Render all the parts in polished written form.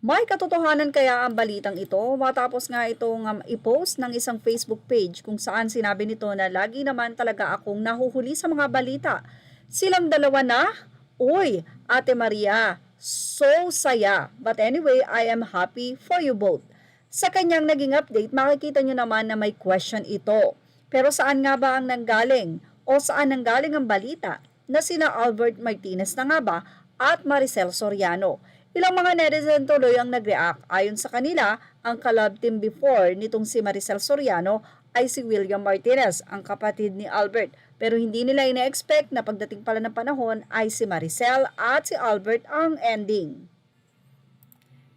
May katotohanan kaya ang balitang ito matapos nga itong i-post ng isang Facebook page kung saan sinabi nito na lagi naman talaga akong nahuhuli sa mga balita. Silang dalawa na? Uy, Ate Maria, so saya. But anyway, I am happy for you both. Sa kanyang naging update, makikita nyo naman na may question ito. Pero saan nga ba ang nanggaling? O saan nanggaling ang balita na sina Albert Martinez na nga ba at Maricel Soriano? Ilang mga netizen tuloy ang nag-react. Ayon sa kanila, ang collab team before nitong si Maricel Soriano ay si William Martinez, ang kapatid ni Albert. Pero hindi nila ina-expect na pagdating pala ng panahon ay si Maricel at si Albert ang ending.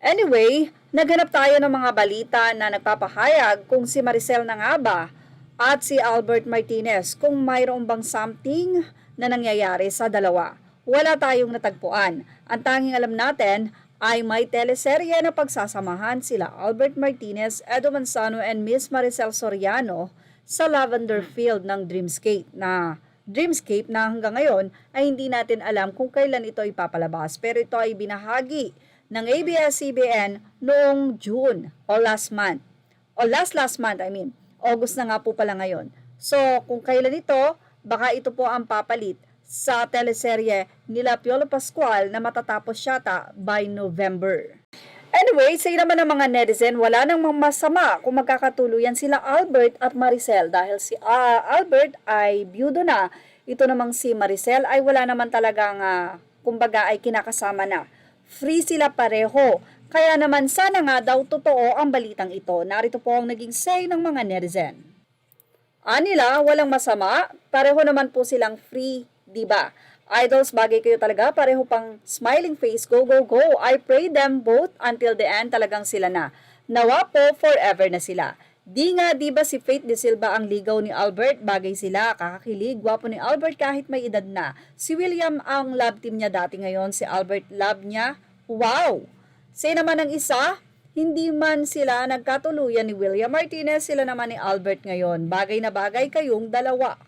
Anyway, naghanap tayo ng mga balita na nagpapahayag kung si Maricel na nga ba at si Albert Martinez kung mayroon bang something na nangyayari sa dalawa. Wala tayong natagpuan. Ang tanging alam natin ay may teleserye na pagsasamahan sila Albert Martinez, Edo Manzano and Miss Maricel Soriano sa Lavender Field ng Dreamscape na hanggang ngayon ay hindi natin alam kung kailan ito ipapalabas, pero ito ay binahagi ng ABS-CBN noong June o last month. August na nga po pala ngayon. So, kung kailan ito, baka ito po ang papalit sa teleserye nila Piolo Pascual na matatapos yata by November. Anyway, sa naman ng mga netizen, wala nang masama kung magkakatuluyan sila Albert at Maricel dahil si Albert ay byudo na. Ito namang si Maricel ay wala naman talagang kumbaga ay kinakasama na. Free sila pareho. Kaya naman sana nga daw totoo ang balitang ito. Narito po ang naging say ng mga netizen. Anila, walang masama. Pareho naman po silang free, diba? Idols, bagay kayo talaga. Pareho pang smiling face. Go, go, go. I pray them both until the end talagang sila na. Nawa po, forever na sila. Di nga, diba si Faith De Silva ang ligaw ni Albert? Bagay sila, kakakilig. Gwapo ni Albert kahit may edad na. Si William ang love team niya dati, ngayon si Albert love niya. Wow! Say naman ng isa, hindi man sila nagkatuluyan ni William Martinez, sila naman ni Albert ngayon. Bagay na bagay kayong dalawa.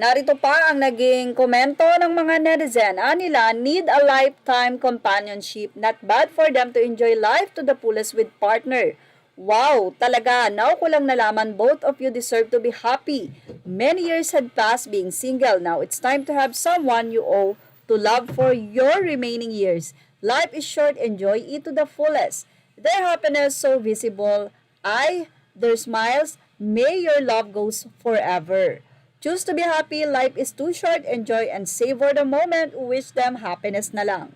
Narito pa ang naging komento ng mga netizen. Anila, need a lifetime companionship. Not bad for them to enjoy life to the fullest with partner. Wow, talaga, now ko lang nalaman both of you deserve to be happy. Many years had passed being single. Now it's time to have someone you owe to love for your remaining years. Life is short, enjoy it to the fullest. Their happiness so visible, their smiles, may your love goes forever. Choose to be happy, life is too short, enjoy and savor the moment, wish them happiness na lang.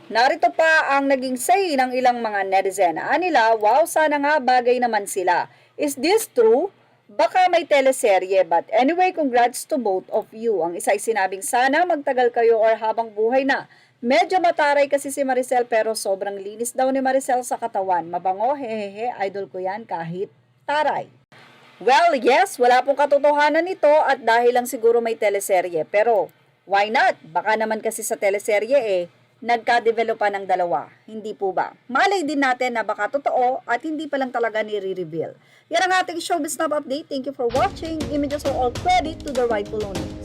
Narito pa ang naging say ng ilang mga netizen. Anila, wow, sana nga bagay naman sila. Is this true? Baka may teleserye, but anyway, congrats to both of you. Ang isa ay sinabing sana magtagal kayo or habang buhay na. Medyo mataray kasi si Maricel pero sobrang linis daw ni Maricel sa katawan. Mabango, hehehe, idol ko yan kahit taray. Well, yes, wala pong katotohanan nito at dahil lang siguro may teleserye. Pero, why not? Baka naman kasi sa teleserye nagka-developan ng dalawa. Hindi po ba? Malay din natin na baka totoo at hindi pa lang talaga nire-reveal. Yan ang ating Showbiz Snap Update. Thank you for watching. Images are all credit to the rightful owner.